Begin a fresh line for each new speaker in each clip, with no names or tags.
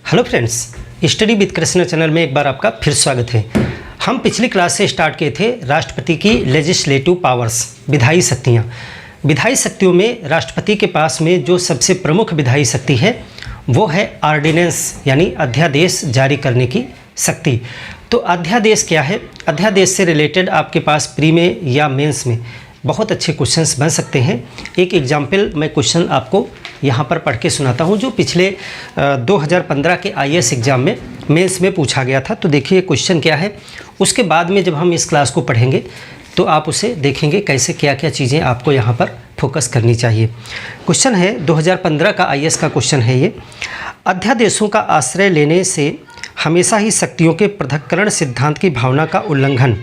Hello friends, study with Krishna channel में एक बार आपका फिर स्वागत है। हम पिछली क्लास से स्टार्ट किए थे राष्ट्रपति की लेजिस्लेटिव पावर्स, विधायी शक्तियाँ। विधायी शक्तियों में राष्ट्रपति के पास में जो सबसे प्रमुख विधायी शक्ति है वो है ऑर्डिनेंस यानी अध्यादेश जारी करने की शक्ति। तो अध्यादेश क्या है? अध्यादेश से रिलेटेड आपके पास प्री में या मेंस में बहुत अच्छे क्वेश्चंस बन सकते हैं। एक एग्जाम्पल मैं क्वेश्चन आपको यहाँ पर पढ़ के सुनाता हूँ जो पिछले 2015 के आईएएस एग्ज़ाम में मेंस में पूछा गया था। तो देखिए क्वेश्चन क्या है, उसके बाद में जब हम इस क्लास को पढ़ेंगे तो आप उसे देखेंगे कैसे क्या क्या चीज़ें आपको यहाँ पर फोकस करनी चाहिए। क्वेश्चन है 2015 का आईएएस का क्वेश्चन है ये। अध्यादेशों का आश्रय लेने से हमेशा ही शक्तियों के पृथक्करण सिद्धांत की भावना का उल्लंघन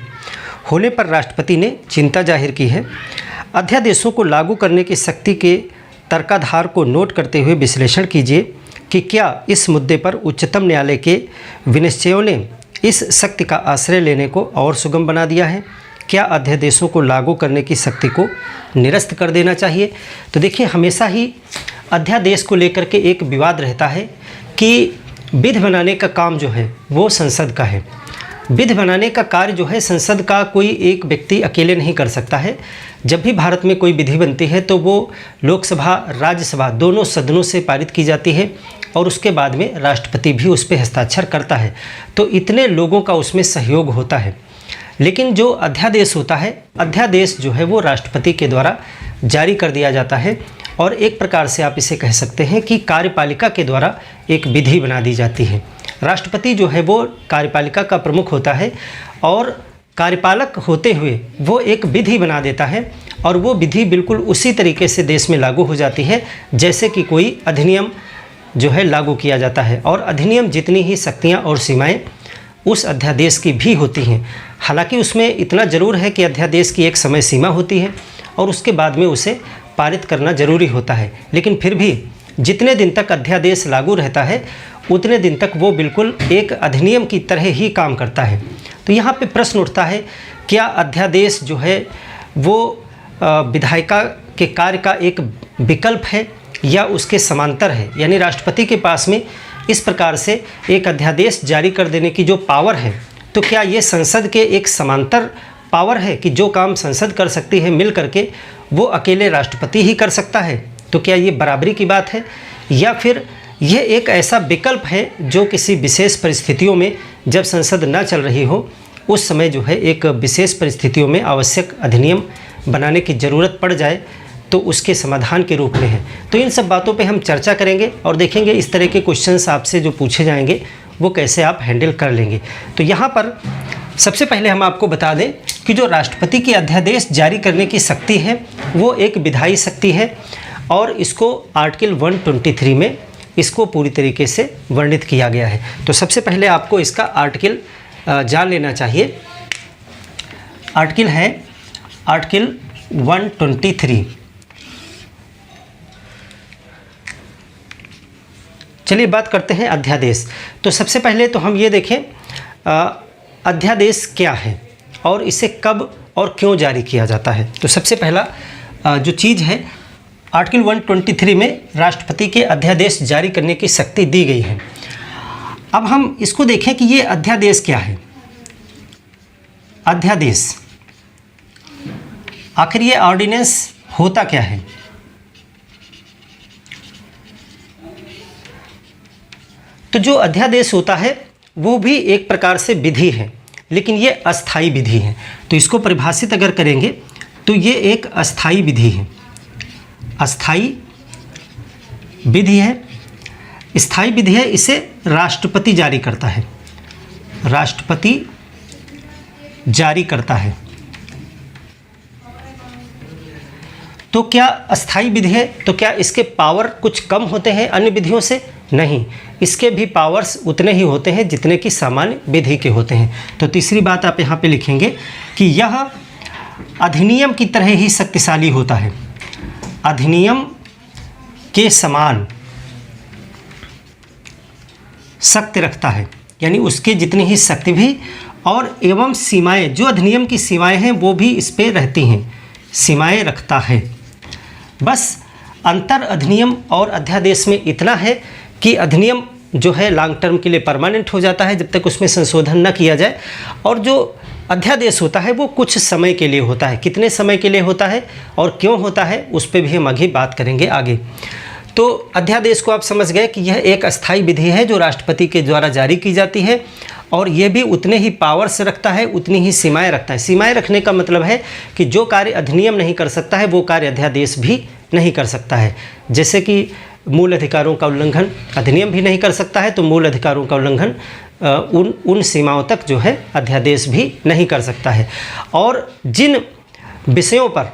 होने पर राष्ट्रपति ने चिंता जाहिर की है। अध्यादेशों को लागू करने की शक्ति के तर्काधार को नोट करते हुए विश्लेषण कीजिए कि क्या इस मुद्दे पर उच्चतम न्यायालय के विनिश्चयों ने इस शक्ति का आश्रय लेने को और सुगम बना दिया है। क्या अध्यादेशों को लागू करने की शक्ति को निरस्त कर देना चाहिए। तो देखिए हमेशा ही अध्यादेश को लेकर के एक विवाद रहता है कि विधि बनाने का काम जो है वो संसद का है। विधि बनाने का कार्य जो है संसद का कोई एक व्यक्ति अकेले नहीं कर सकता है। जब भी भारत में कोई विधि बनती है तो वो लोकसभा राज्यसभा दोनों सदनों से पारित की जाती है और उसके बाद में राष्ट्रपति भी उस पर हस्ताक्षर करता है। तो इतने लोगों का उसमें सहयोग होता है। लेकिन जो अध्यादेश होता है, अध्यादेश जो है वो राष्ट्रपति के द्वारा जारी कर दिया जाता है और एक प्रकार से आप इसे कह सकते हैं कि कार्यपालिका के द्वारा एक विधि बना दी जाती है। राष्ट्रपति जो है वो कार्यपालिका का प्रमुख होता है और कार्यपालक होते हुए वो एक विधि बना देता है और वो विधि बिल्कुल उसी तरीके से देश में लागू हो जाती है जैसे कि कोई अधिनियम जो है लागू किया जाता है। और अधिनियम जितनी ही शक्तियाँ और सीमाएँ उस अध्यादेश की भी होती हैं। हालांकि उसमें इतना ज़रूर है कि अध्यादेश की एक समय सीमा होती है और उसके बाद में उसे पारित करना ज़रूरी होता है। लेकिन फिर भी जितने दिन तक अध्यादेश लागू रहता है उतने दिन तक वो बिल्कुल एक अधिनियम की तरह ही काम करता है। तो यहाँ पे प्रश्न उठता है, क्या अध्यादेश जो है वो विधायिका के कार्य का एक विकल्प है या उसके समांतर है। यानी राष्ट्रपति के पास में इस प्रकार से एक अध्यादेश जारी कर देने की जो पावर है, तो क्या ये संसद के एक समांतर पावर है कि जो काम संसद कर सकती है मिल करके वो अकेले राष्ट्रपति ही कर सकता है। तो क्या ये बराबरी की बात है या फिर यह एक ऐसा विकल्प है जो किसी विशेष परिस्थितियों में जब संसद न चल रही हो उस समय जो है एक विशेष परिस्थितियों में आवश्यक अधिनियम बनाने की ज़रूरत पड़ जाए तो उसके समाधान के रूप में है। तो इन सब बातों पे हम चर्चा करेंगे और देखेंगे इस तरह के क्वेश्चंस आपसे जो पूछे जाएंगे वो कैसे आप हैंडल कर लेंगे। तो यहाँ पर सबसे पहले हम आपको बता दें कि जो राष्ट्रपति की अध्यादेश जारी करने की शक्ति है वो एक विधायी शक्ति है और इसको आर्टिकल 123 में इसको पूरी तरीके से वर्णित किया गया है। तो सबसे पहले आपको इसका आर्टिकल जान लेना चाहिए। आर्टिकल है आर्टिकल 123। चलिए बात करते हैं अध्यादेश। तो सबसे पहले तो हम ये देखें अध्यादेश क्या है और इसे कब और क्यों जारी किया जाता है। तो सबसे पहला जो चीज़ है, आर्टिकल 123 में राष्ट्रपति के अध्यादेश जारी करने की शक्ति दी गई है। अब हम इसको देखें कि ये अध्यादेश क्या है। अध्यादेश आखिर ये ऑर्डिनेंस होता क्या है। तो जो अध्यादेश होता है वो भी एक प्रकार से विधि है, लेकिन ये अस्थाई विधि है। तो इसको परिभाषित अगर करेंगे तो ये एक अस्थाई विधि है। अस्थाई विधि है, स्थायी विधि है, इसे राष्ट्रपति जारी करता है। राष्ट्रपति जारी करता है। तो क्या अस्थाई विधि है तो क्या इसके पावर कुछ कम होते हैं अन्य विधियों से? नहीं, इसके भी पावर्स उतने ही होते हैं जितने कि सामान्य विधि के होते हैं। तो तीसरी बात आप यहाँ पे लिखेंगे कि यह अधिनियम की तरह ही शक्तिशाली होता है। अधिनियम के समान शक्ति रखता है, यानी उसके जितनी ही शक्ति भी और एवं सीमाएं, जो अधिनियम की सीमाएं हैं वो भी इस पे रहती हैं, सीमाएं रखता है। बस अंतर अधिनियम और अध्यादेश में इतना है कि अधिनियम जो है लॉन्ग टर्म के लिए परमानेंट हो जाता है जब तक उसमें संशोधन न किया जाए। और जो अध्यादेश होता है वो कुछ समय के लिए होता है। कितने समय के लिए होता है और क्यों होता है उस पर भी हम आगे बात करेंगे आगे। तो अध्यादेश को आप समझ गए कि यह एक अस्थायी विधि है जो राष्ट्रपति के द्वारा जारी की जाती है और ये भी उतने ही पावर्स रखता है, उतनी ही सीमाएं रखता है। सीमाएं रखने का मतलब है कि जो कार्य अधिनियम नहीं कर सकता है वो कार्य अध्यादेश भी नहीं कर सकता है। जैसे कि मूल अधिकारों का उल्लंघन अधिनियम भी नहीं कर सकता है, तो मूल अधिकारों का उल्लंघन उन सीमाओं तक जो है अध्यादेश भी नहीं कर सकता है। और जिन विषयों पर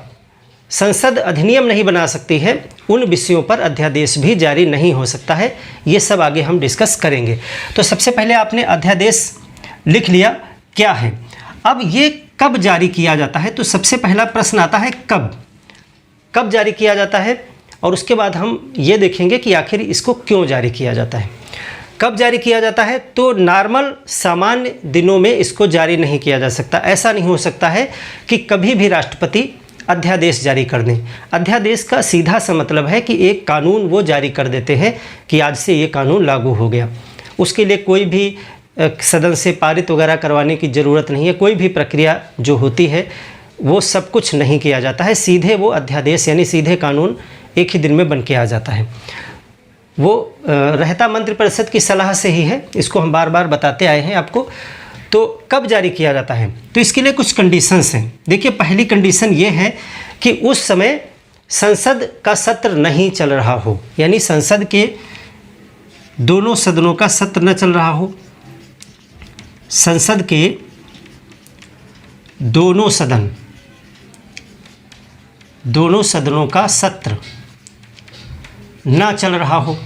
संसद अधिनियम नहीं बना सकती है उन विषयों पर अध्यादेश भी जारी नहीं हो सकता है। ये सब आगे हम डिस्कस करेंगे। तो सबसे पहले आपने अध्यादेश लिख लिया क्या है। अब ये कब जारी किया जाता है, तो सबसे पहला प्रश्न आता है कब जारी किया जाता है, और उसके बाद हम ये देखेंगे कि आखिर इसको क्यों जारी किया जाता है। कब जारी किया जाता है, तो नॉर्मल सामान्य दिनों में इसको जारी नहीं किया जा सकता। ऐसा नहीं हो सकता है कि कभी भी राष्ट्रपति अध्यादेश जारी कर दें। अध्यादेश का सीधा सा मतलब है कि एक कानून वो जारी कर देते हैं कि आज से ये कानून लागू हो गया। उसके लिए कोई भी सदन से पारित वगैरह करवाने की ज़रूरत नहीं है। कोई भी प्रक्रिया जो होती है वो सब कुछ नहीं किया जाता है। सीधे वो अध्यादेश यानी सीधे कानून एक ही दिन में बन के आ जाता है। वो रहता मंत्रिपरिषद की सलाह से ही है, इसको हम बार बार बताते आए हैं आपको। तो कब जारी किया जाता है, तो इसके लिए कुछ कंडीशंस हैं। देखिए, पहली कंडीशन ये है कि उस समय संसद का सत्र नहीं चल रहा हो, यानी संसद के दोनों सदनों का सत्र न चल रहा हो। संसद के दोनों सदनों का सत्र ना चल रहा हो।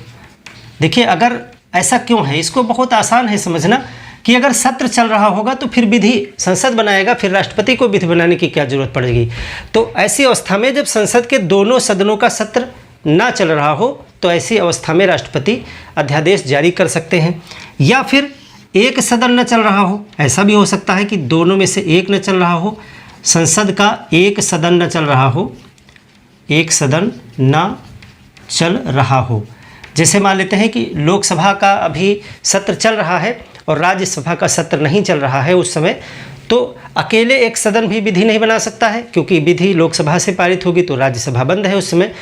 देखिए, अगर ऐसा क्यों है, इसको बहुत आसान है समझना कि अगर सत्र चल रहा होगा तो फिर विधि संसद बनाएगा, फिर राष्ट्रपति को विधि बनाने की क्या जरूरत पड़ेगी। तो ऐसी अवस्था में जब संसद के दोनों सदनों का सत्र ना चल रहा हो तो ऐसी अवस्था में राष्ट्रपति अध्यादेश जारी कर सकते हैं। या फिर एक सदन न चल रहा हो, ऐसा भी हो सकता है कि दोनों में से एक न चल रहा हो। संसद का एक सदन न चल रहा हो, एक सदन न चल रहा हो। जैसे मान लेते हैं कि लोकसभा का अभी सत्र चल रहा है और राज्यसभा का सत्र नहीं चल रहा है उस समय, तो अकेले एक सदन भी विधि नहीं बना सकता है, क्योंकि विधि लोकसभा से पारित होगी तो राज्यसभा बंद है उस समय।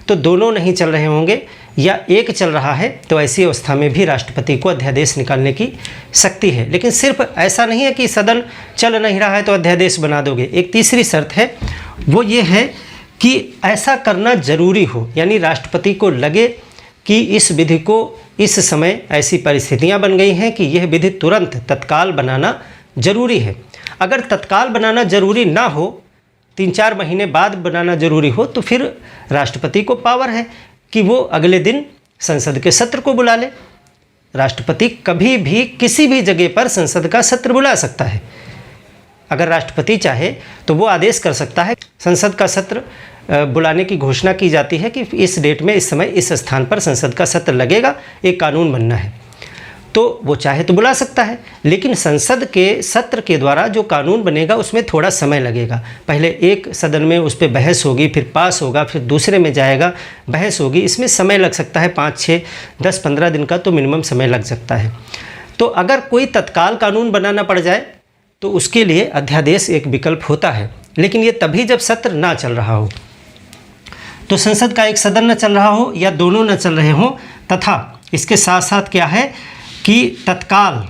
तो दोनों नहीं चल रहे होंगे या एक चल रहा है, तो ऐसी अवस्था में भी राष्ट्रपति को अध्यादेश निकालने की शक्ति है। लेकिन सिर्फ ऐसा नहीं है कि सदन चल नहीं रहा है तो अध्यादेश बना दोगे। एक तीसरी शर्त है, वो ये है कि ऐसा करना जरूरी हो, यानी राष्ट्रपति को लगे कि इस विधि को इस समय ऐसी परिस्थितियां बन गई हैं कि यह विधि तुरंत तत्काल बनाना जरूरी है। अगर तत्काल बनाना जरूरी ना हो, 3-4 महीने बाद बनाना जरूरी हो, तो फिर राष्ट्रपति को पावर है कि वो अगले दिन संसद के सत्र को बुला ले। राष्ट्रपति कभी भी किसी भी जगह पर संसद का सत्र बुला सकता है। अगर राष्ट्रपति चाहे तो वो आदेश कर सकता है, संसद का सत्र बुलाने की घोषणा की जाती है कि इस डेट में इस समय इस स्थान पर संसद का सत्र लगेगा, एक कानून बनना है, तो वो चाहे तो बुला सकता है। लेकिन संसद के सत्र के द्वारा जो कानून बनेगा उसमें थोड़ा समय लगेगा। पहले एक सदन में उस पर बहस होगी, फिर पास होगा, फिर दूसरे में जाएगा, बहस होगी, इसमें समय लग सकता है 5, 6, 10, 15 दिन का तो मिनिमम समय लग सकता है। तो अगर कोई तत्काल कानून बनाना पड़ जाए तो उसके लिए अध्यादेश एक विकल्प होता है, लेकिन ये तभी जब सत्र ना चल रहा हो। तो संसद का एक सदन न चल रहा हो या दोनों न चल रहे हों, तथा इसके साथ साथ क्या है कि तत्काल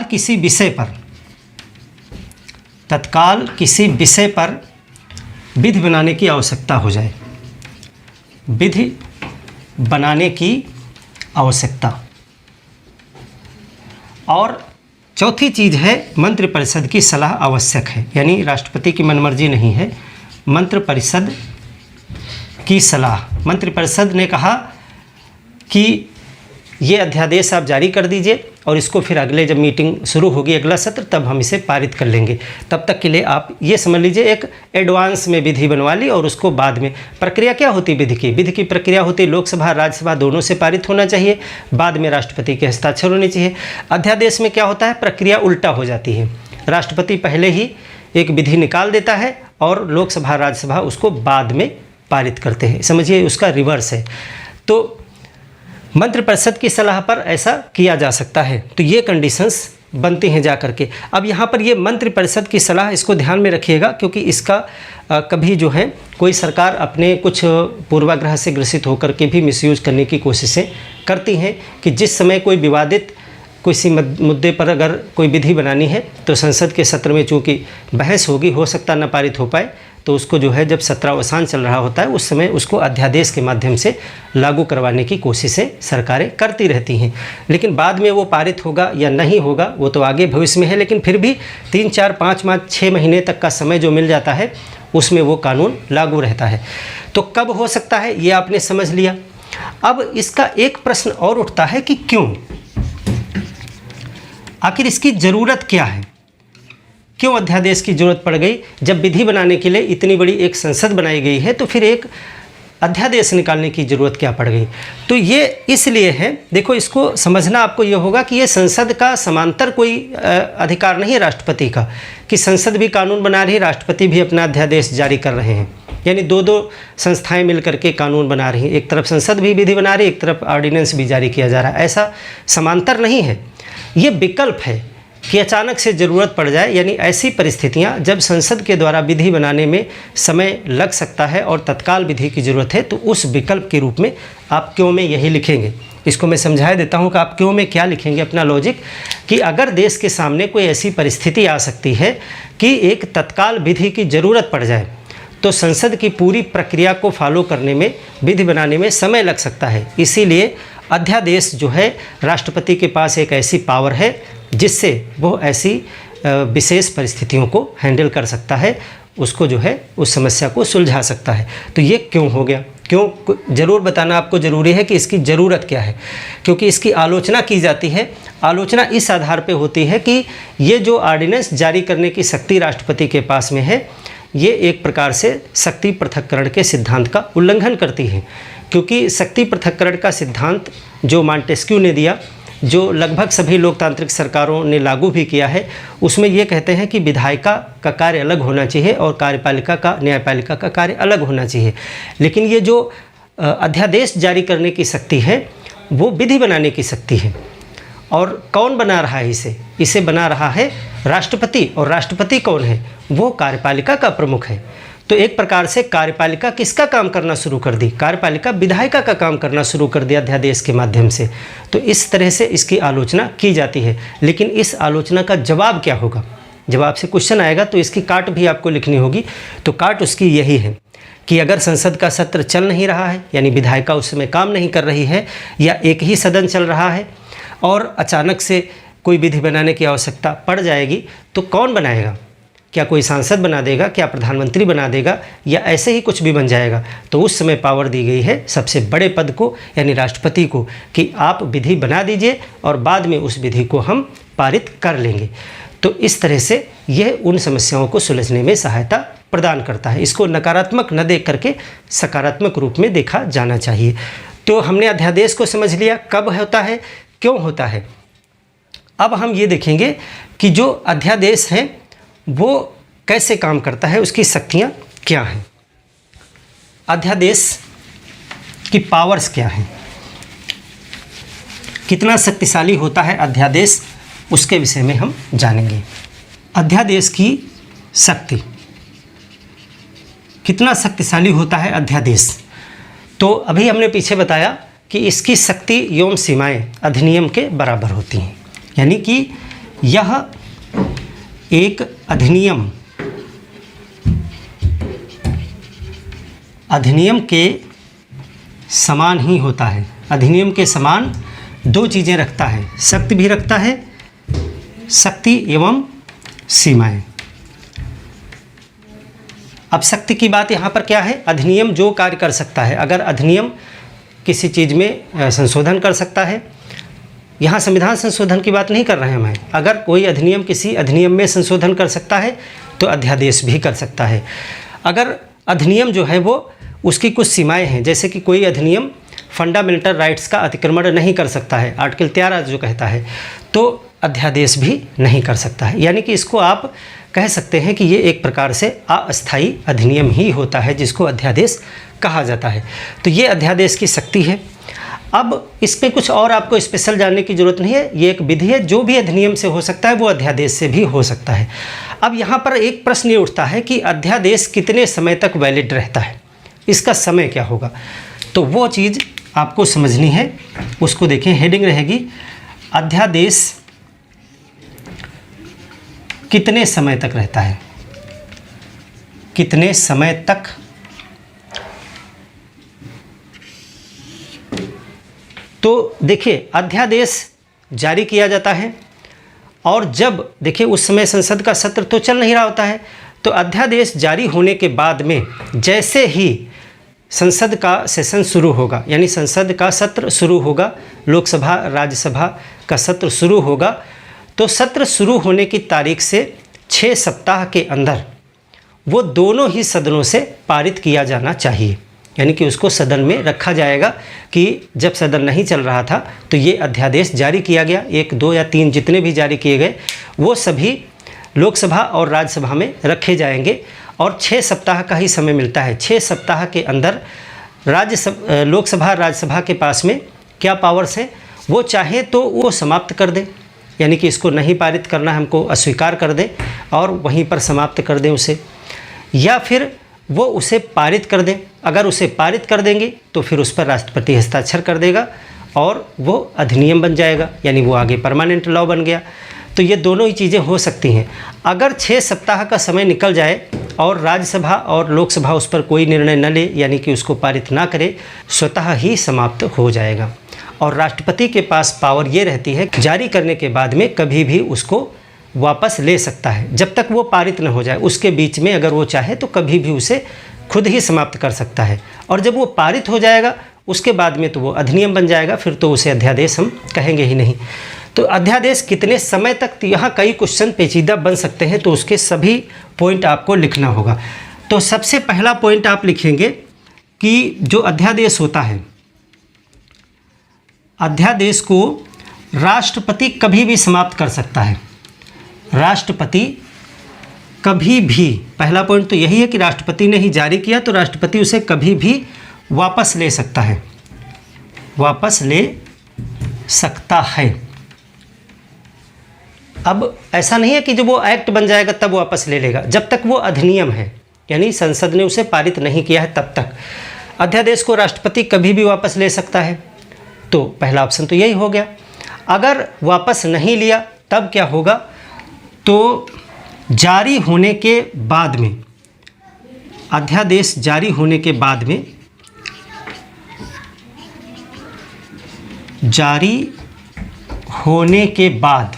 किसी विषय पर विधि बनाने की आवश्यकता हो जाए, विधि बनाने की आवश्यकता। और चौथी चीज़ है, मंत्रिपरिषद की सलाह आवश्यक है, यानी राष्ट्रपति की मनमर्जी नहीं है, मंत्रिपरिषद की सलाह। मंत्रिपरिषद ने कहा कि ये अध्यादेश आप जारी कर दीजिए और इसको फिर अगले जब मीटिंग शुरू होगी, अगला सत्र, तब हम इसे पारित कर लेंगे। तब तक के लिए आप ये समझ लीजिए एक एडवांस में विधि बनवा ली और उसको बाद में। प्रक्रिया क्या होती है विधि की प्रक्रिया होती है लोकसभा राज्यसभा दोनों से पारित होना चाहिए, बाद में राष्ट्रपति के हस्ताक्षर होने चाहिए। अध्यादेश में क्या होता है, प्रक्रिया उल्टा हो जाती है। राष्ट्रपति पहले ही एक विधि निकाल देता है और लोकसभा राज्यसभा उसको बाद में पारित करते हैं। समझिए उसका रिवर्स है। तो मंत्रिपरिषद की सलाह पर ऐसा किया जा सकता है। तो ये कंडीशंस बनती हैं जा करके। अब यहाँ पर ये मंत्रिपरिषद की सलाह, इसको ध्यान में रखिएगा, क्योंकि इसका कभी जो है कोई सरकार अपने कुछ पूर्वाग्रह से ग्रसित होकर के भी मिसयूज करने की कोशिशें करती हैं कि जिस समय कोई विवादित किसी मुद्दे पर अगर कोई विधि बनानी है तो संसद के सत्र में चूँकि बहस होगी, हो सकता न पारित हो पाए, तो उसको जो है जब सत्रावसान चल रहा होता है उस समय उसको अध्यादेश के माध्यम से लागू करवाने की कोशिशें सरकारें करती रहती हैं। लेकिन बाद में वो पारित होगा या नहीं होगा वो तो आगे भविष्य में है, लेकिन फिर भी 3, 4, 5, 6 महीने तक का समय जो मिल जाता है उसमें वो कानून लागू रहता है। तो कब हो सकता है ये आपने समझ लिया। अब इसका एक प्रश्न और उठता है कि क्यों, आखिर इसकी ज़रूरत क्या है, क्यों अध्यादेश की ज़रूरत पड़ गई। जब विधि बनाने के लिए इतनी बड़ी एक संसद बनाई गई है तो फिर एक अध्यादेश निकालने की ज़रूरत क्या पड़ गई। तो ये इसलिए है, देखो इसको समझना आपको ये होगा कि ये संसद का समांतर कोई अधिकार नहीं है राष्ट्रपति का, कि संसद भी कानून बना रही है, राष्ट्रपति भी अपना अध्यादेश जारी कर रहे हैं, यानी दो संस्थाएं मिलकर के कानून बना रही हैं। एक तरफ संसद भी विधि बना रही है, एक तरफ ऑर्डिनेंस भी जारी किया जा रहा है। ऐसा समांतर नहीं है, ये विकल्प है कि अचानक से ज़रूरत पड़ जाए, यानी ऐसी परिस्थितियां जब संसद के द्वारा विधि बनाने में समय लग सकता है और तत्काल विधि की ज़रूरत है, तो उस विकल्प के रूप में आप क्यों में यही लिखेंगे। इसको मैं समझा देता हूं कि आप क्यों में क्या लिखेंगे, अपना लॉजिक, कि अगर देश के सामने कोई ऐसी परिस्थिति आ सकती है कि एक तत्काल विधि की ज़रूरत पड़ जाए, तो संसद की पूरी प्रक्रिया को फॉलो करने में, विधि बनाने में समय लग सकता है। इसीलिए अध्यादेश जो है, राष्ट्रपति के पास एक ऐसी पावर है जिससे वो ऐसी विशेष परिस्थितियों को हैंडल कर सकता है, उसको जो है उस समस्या को सुलझा सकता है। तो ये क्यों हो गया, क्यों ज़रूर बताना आपको ज़रूरी है कि इसकी ज़रूरत क्या है, क्योंकि इसकी आलोचना की जाती है। आलोचना इस आधार पे होती है कि ये जो ऑर्डिनेंस जारी करने की शक्ति राष्ट्रपति के पास में है, ये एक प्रकार से शक्ति पृथक्करण के सिद्धांत का उल्लंघन करती है, क्योंकि शक्ति पृथक्करण का सिद्धांत जो मॉन्टेस्क्यू ने दिया, जो लगभग सभी लोकतांत्रिक सरकारों ने लागू भी किया है, उसमें ये कहते हैं कि विधायिका का कार्य अलग होना चाहिए और कार्यपालिका का, न्यायपालिका का कार्य अलग होना चाहिए। लेकिन ये जो अध्यादेश जारी करने की शक्ति है वो विधि बनाने की शक्ति है। और कौन बना रहा है इसे बना रहा है राष्ट्रपति। और राष्ट्रपति कौन है, वो कार्यपालिका का प्रमुख है। तो एक प्रकार से कार्यपालिका किसका काम करना शुरू कर दी, कार्यपालिका विधायिका का काम करना शुरू कर दिया अध्यादेश के माध्यम से। तो इस तरह से इसकी आलोचना की जाती है। लेकिन इस आलोचना का जवाब क्या होगा, जब आपसे क्वेश्चन आएगा तो इसकी काट भी आपको लिखनी होगी। तो काट उसकी यही है कि अगर संसद का सत्र चल नहीं रहा है, यानी विधायिका उस समय काम नहीं कर रही है, या एक ही सदन चल रहा है और अचानक से कोई विधि बनाने की आवश्यकता पड़ जाएगी, तो कौन बनाएगा, क्या कोई सांसद बना देगा, क्या प्रधानमंत्री बना देगा, या ऐसे ही कुछ भी बन जाएगा। तो उस समय पावर दी गई है सबसे बड़े पद को, यानी राष्ट्रपति को, कि आप विधि बना दीजिए और बाद में उस विधि को हम पारित कर लेंगे। तो इस तरह से यह उन समस्याओं को सुलझने में सहायता प्रदान करता है। इसको नकारात्मक न देख करके सकारात्मक रूप में देखा जाना चाहिए। तो हमने अध्यादेश को समझ लिया, कब होता है, क्यों होता है। अब हम ये देखेंगे कि जो अध्यादेश है वो कैसे काम करता है, उसकी शक्तियाँ क्या हैं, अध्यादेश की पावर्स क्या हैं, कितना शक्तिशाली होता है अध्यादेश, उसके विषय में हम जानेंगे। अध्यादेश की शक्ति, कितना शक्तिशाली होता है अध्यादेश। तो अभी हमने पीछे बताया कि इसकी शक्ति एवं सीमाएं अधिनियम के बराबर होती हैं, यानी कि यह एक अधिनियम के समान ही होता है। अधिनियम के समान दो चीज़ें रखता है, शक्ति भी रखता है, शक्ति एवं सीमाएं। अब शक्ति की बात यहाँ पर क्या है, अधिनियम जो कार्य कर सकता है। अगर अधिनियम किसी चीज़ में संशोधन कर सकता है, यहाँ संविधान संशोधन की बात नहीं कर रहे हैं हम, अगर कोई अधिनियम किसी अधिनियम में संशोधन कर सकता है तो अध्यादेश भी कर सकता है। अगर अधिनियम जो है वो उसकी कुछ सीमाएं हैं, जैसे कि कोई अधिनियम फंडामेंटल राइट्स का अतिक्रमण नहीं कर सकता है, आर्टिकल 13 जो कहता है, तो अध्यादेश भी नहीं कर सकता है। यानी कि इसको आप कह सकते हैं कि ये एक प्रकार से अस्थायी अधिनियम ही होता है, जिसको अध्यादेश कहा जाता है। तो ये अध्यादेश की शक्ति है। अब इसमें कुछ और आपको स्पेशल जानने की ज़रूरत नहीं है। ये एक विधि है, जो भी अधिनियम से हो सकता है वो अध्यादेश से भी हो सकता है। अब यहाँ पर एक प्रश्न ये उठता है कि अध्यादेश कितने समय तक वैलिड रहता है, इसका समय क्या होगा। तो वो चीज़ आपको समझनी है, उसको देखें। हेडिंग रहेगी अध्यादेश कितने समय तक रहता है, कितने समय तक। तो देखिए अध्यादेश जारी किया जाता है और जब देखिए उस समय संसद का सत्र तो चल नहीं रहा होता है, तो अध्यादेश जारी होने के बाद में जैसे ही संसद का सेशन शुरू होगा, यानी संसद का सत्र शुरू होगा, लोकसभा राज्यसभा का सत्र शुरू होगा, तो सत्र शुरू होने की तारीख से 6 सप्ताह के अंदर वो दोनों ही सदनों से पारित किया जाना चाहिए। यानी कि उसको सदन में रखा जाएगा कि जब सदन नहीं चल रहा था तो ये अध्यादेश जारी किया गया, 1, 2 या 3 जितने भी जारी किए गए वो सभी लोकसभा और राज्यसभा में रखे जाएंगे और 6 सप्ताह का ही समय मिलता है। 6 सप्ताह के अंदर लोकसभा राज्यसभा के पास में क्या पावर्स हैं, वो चाहे तो वो समाप्त कर दें, यानी कि इसको नहीं पारित करना, हमको अस्वीकार कर दें और वहीं पर समाप्त कर दें उसे, या फिर वो उसे पारित कर दें। अगर उसे पारित कर देंगे तो फिर उस पर राष्ट्रपति हस्ताक्षर कर देगा और वो अधिनियम बन जाएगा, यानी वो आगे परमानेंट लॉ बन गया। तो ये दोनों ही चीज़ें हो सकती हैं। अगर 6 सप्ताह का समय निकल जाए और राज्यसभा और लोकसभा उस पर कोई निर्णय न ले, यानी कि उसको पारित ना करे, स्वतः ही समाप्त हो जाएगा। और राष्ट्रपति के पास पावर ये रहती है कि जारी करने के बाद में कभी भी उसको वापस ले सकता है, जब तक वो पारित न हो जाए। उसके बीच में अगर वो चाहे तो कभी भी उसे खुद ही समाप्त कर सकता है, और जब वो पारित हो जाएगा उसके बाद में तो वो अधिनियम बन जाएगा, फिर तो उसे अध्यादेश हम कहेंगे ही नहीं। तो अध्यादेश कितने समय तक, तो यहाँ कई क्वेश्चन पेचीदा बन सकते हैं, तो उसके सभी पॉइंट आपको लिखना होगा। तो सबसे पहला पॉइंट आप लिखेंगे कि जो अध्यादेश होता है, अध्यादेश को राष्ट्रपति कभी भी समाप्त कर सकता है। राष्ट्रपति कभी भी, पहला पॉइंट तो यही है कि राष्ट्रपति ने ही जारी किया तो राष्ट्रपति उसे कभी भी वापस ले सकता है, वापस ले सकता है। अब ऐसा नहीं है कि जब वो एक्ट बन जाएगा तब वापस ले लेगा, जब तक वो अधिनियम है, यानी संसद ने उसे पारित नहीं किया है तब तक अध्यादेश को राष्ट्रपति कभी भी वापस ले सकता है। तो पहला ऑप्शन तो यही हो गया। अगर वापस नहीं लिया तब क्या होगा, तो जारी होने के बाद में, अध्यादेश जारी होने के बाद में, जारी होने के बाद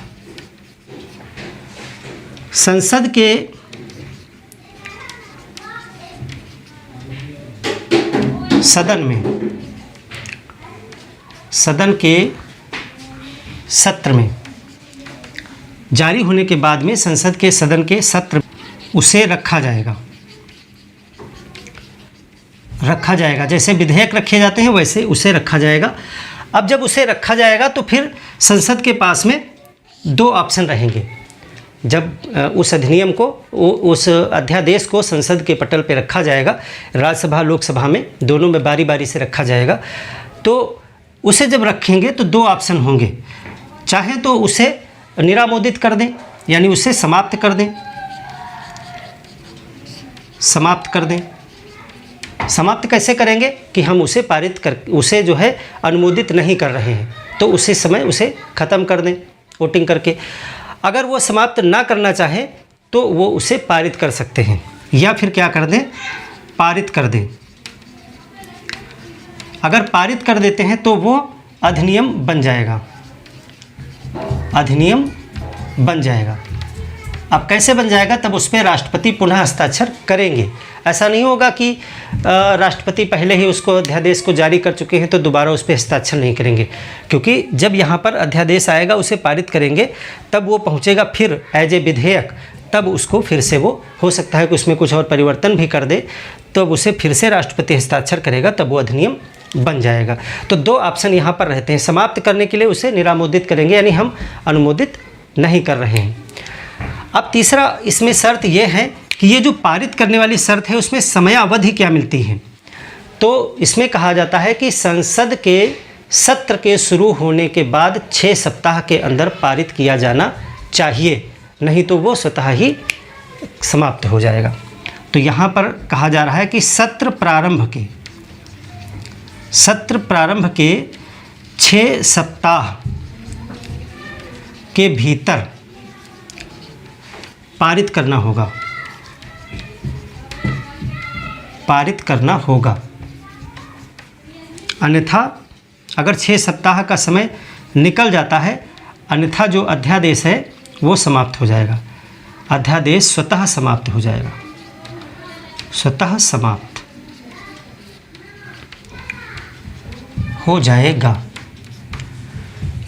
संसद के सदन में, सदन के सत्र में, जारी होने के बाद में संसद के सदन के सत्र उसे रखा जाएगा, रखा जाएगा। जैसे विधेयक रखे जाते हैं वैसे उसे रखा जाएगा। अब जब उसे रखा जाएगा तो फिर संसद के पास में 2 ऑप्शन रहेंगे। जब उस अधिनियम को, उस अध्यादेश को संसद के पटल पे रखा जाएगा, राज्यसभा लोकसभा में दोनों में बारी बारी से रखा जाएगा, तो उसे जब रखेंगे तो 2 ऑप्शन होंगे। चाहे तो उसे निरामोदित कर दें, यानी उसे समाप्त कर दें, समाप्त कर दें। समाप्त कैसे करेंगे कि हम उसे पारित कर, उसे जो है अनुमोदित नहीं कर रहे हैं, तो उसी समय उसे ख़त्म कर दें वोटिंग करके। अगर वो समाप्त ना करना चाहे तो वो उसे पारित कर सकते हैं, या फिर क्या कर दें, पारित कर दें। अगर पारित कर देते हैं तो वो अधिनियम बन जाएगा, अधिनियम बन जाएगा। अब कैसे बन जाएगा, तब उस पर राष्ट्रपति पुनः हस्ताक्षर करेंगे। ऐसा नहीं होगा कि राष्ट्रपति पहले ही उसको अध्यादेश को जारी कर चुके हैं तो दोबारा उस पर हस्ताक्षर नहीं करेंगे, क्योंकि जब यहाँ पर अध्यादेश आएगा उसे पारित करेंगे तब वो पहुँचेगा फिर एज ए विधेयक, तब उसको फिर से, वो हो सकता है कि उसमें कुछ और परिवर्तन भी कर दे, तब उसे फिर से राष्ट्रपति हस्ताक्षर करेगा, तब वो अधिनियम बन जाएगा। तो 2 ऑप्शन यहाँ पर रहते हैं। समाप्त करने के लिए उसे निरामोदित करेंगे, यानी हम अनुमोदित नहीं कर रहे हैं। अब तीसरा इसमें शर्त यह है कि ये जो पारित करने वाली शर्त है उसमें समयावधि क्या मिलती है। तो इसमें कहा जाता है कि संसद के सत्र के शुरू होने के बाद 6 सप्ताह के अंदर पारित किया जाना चाहिए, नहीं तो वो स्वतः ही समाप्त हो जाएगा। तो यहाँ पर कहा जा रहा है कि सत्र प्रारंभ के 6 सप्ताह के भीतर पारित करना होगा, अन्यथा अगर 6 सप्ताह का समय निकल जाता है, अन्यथा जो अध्यादेश है वो समाप्त हो जाएगा, अध्यादेश स्वतः समाप्त हो जाएगा, स्वतः समाप्त हो जाएगा।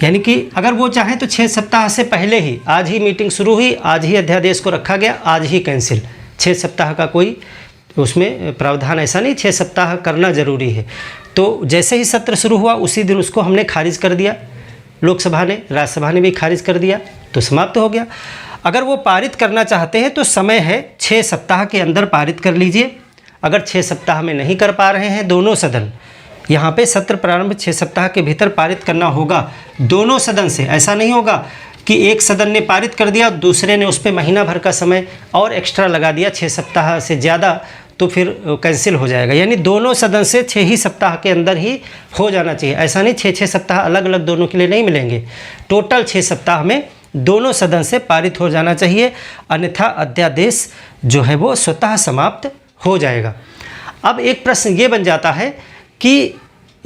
यानी कि अगर वो चाहें तो 6 सप्ताह से पहले ही, आज ही मीटिंग शुरू हुई, आज ही अध्यादेश को रखा गया, आज ही कैंसिल, 6 सप्ताह का कोई उसमें प्रावधान ऐसा नहीं, 6 सप्ताह करना ज़रूरी है। तो जैसे ही सत्र शुरू हुआ उसी दिन उसको हमने खारिज कर दिया, लोकसभा ने, राज्यसभा ने भी खारिज कर दिया, तो समाप्त हो गया। अगर वो पारित करना चाहते हैं तो समय है, 6 सप्ताह के अंदर पारित कर लीजिए। अगर 6 सप्ताह में नहीं कर पा रहे हैं दोनों सदन, यहाँ पे सत्र प्रारंभ 6 सप्ताह के भीतर पारित करना होगा दोनों सदन से। ऐसा नहीं होगा कि एक सदन ने पारित कर दिया, दूसरे ने उस पर महीना भर का समय और एक्स्ट्रा लगा दिया, 6 सप्ताह से ज़्यादा, तो फिर कैंसिल हो जाएगा। यानी दोनों सदन से 6 ही सप्ताह के अंदर ही हो जाना चाहिए। ऐसा नहीं 6 सप्ताह अलग अलग दोनों के लिए नहीं मिलेंगे, टोटल 6 सप्ताह में दोनों सदन से पारित हो जाना चाहिए, अन्यथा अध्यादेश जो है वो स्वतः समाप्त हो जाएगा। अब एक प्रश्न ये बन जाता है कि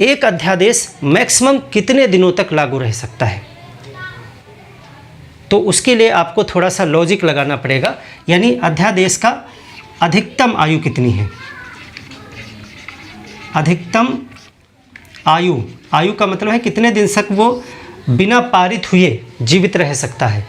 एक अध्यादेश मैक्सिमम कितने दिनों तक लागू रह सकता है, तो उसके लिए आपको थोड़ा सा लॉजिक लगाना पड़ेगा। यानी अध्यादेश का अधिकतम आयु कितनी है, अधिकतम आयु का मतलब है कितने दिन तक वो बिना पारित हुए जीवित रह सकता है।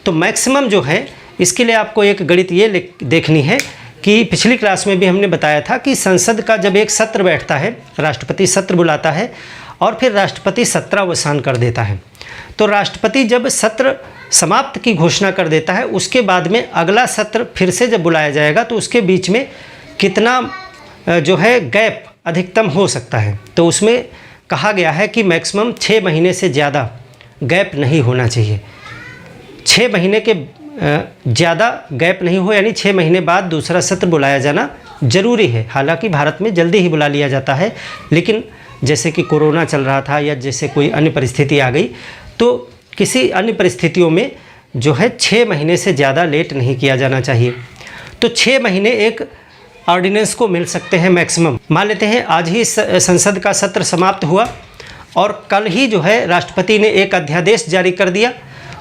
तो मैक्सिमम जो है, इसके लिए आपको एक गणित ये देखनी है कि पिछली क्लास में भी हमने बताया था कि संसद का जब एक सत्र बैठता है, राष्ट्रपति सत्र बुलाता है और फिर राष्ट्रपति सत्रावसान कर देता है। तो राष्ट्रपति जब सत्र समाप्त की घोषणा कर देता है, उसके बाद में अगला सत्र फिर से जब बुलाया जाएगा तो उसके बीच में कितना जो है गैप अधिकतम हो सकता है। तो उसमें कहा गया है कि मैक्सिमम 6 महीने से ज़्यादा गैप नहीं होना चाहिए। 6 महीने के ज़्यादा गैप नहीं हो, यानी 6 महीने बाद दूसरा सत्र बुलाया जाना ज़रूरी है। हालांकि भारत में जल्दी ही बुला लिया जाता है, लेकिन जैसे कि कोरोना चल रहा था या जैसे कोई अन्य परिस्थिति आ गई, तो किसी अन्य परिस्थितियों में जो है 6 महीने से ज़्यादा लेट नहीं किया जाना चाहिए। तो 6 महीने एक ऑर्डिनेंस को मिल सकते हैं मैक्सिमम। मान लेते हैं आज ही संसद का सत्र समाप्त हुआ और कल ही जो है राष्ट्रपति ने एक अध्यादेश जारी कर दिया,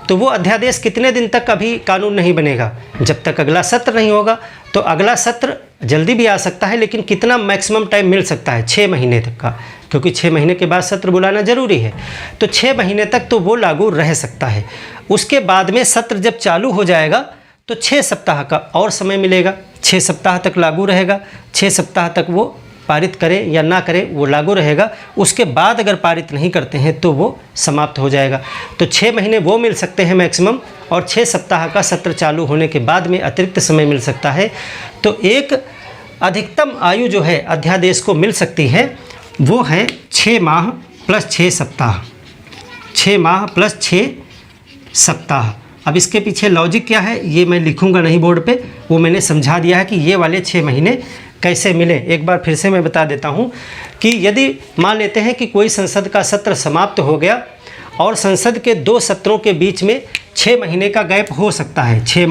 तो वो अध्यादेश कितने दिन तक अभी कानून नहीं बनेगा, जब तक अगला सत्र नहीं होगा। तो अगला सत्र जल्दी भी आ सकता है, लेकिन कितना मैक्सिमम टाइम मिल सकता है, 6 महीने तक का, क्योंकि 6 महीने के बाद सत्र बुलाना ज़रूरी है। तो 6 महीने तक तो वो लागू रह सकता है। उसके बाद में सत्र जब चालू हो जाएगा तो 6 सप्ताह का और समय मिलेगा, 6 सप्ताह तक लागू रहेगा। 6 सप्ताह तक वो पारित करें या ना करें वो लागू रहेगा। उसके बाद अगर पारित नहीं करते हैं तो वो समाप्त हो जाएगा। तो 6 महीने वो मिल सकते हैं मैक्सिमम, और 6 सप्ताह का सत्र चालू होने के बाद में अतिरिक्त समय मिल सकता है। तो एक अधिकतम आयु जो है अध्यादेश को मिल सकती है, वो है 6 माह प्लस 6 सप्ताह, 6 माह प्लस 6 सप्ताह। अब इसके पीछे लॉजिक क्या है ये मैं लिखूंगा नहीं बोर्ड पे, वो मैंने समझा दिया है कि ये वाले 6 महीने कैसे मिले। एक बार फिर से मैं बता देता हूँ कि यदि मान लेते हैं कि कोई संसद का सत्र समाप्त हो गया और संसद के 2 सत्रों के बीच में 6 महीने का गैप हो सकता है, 6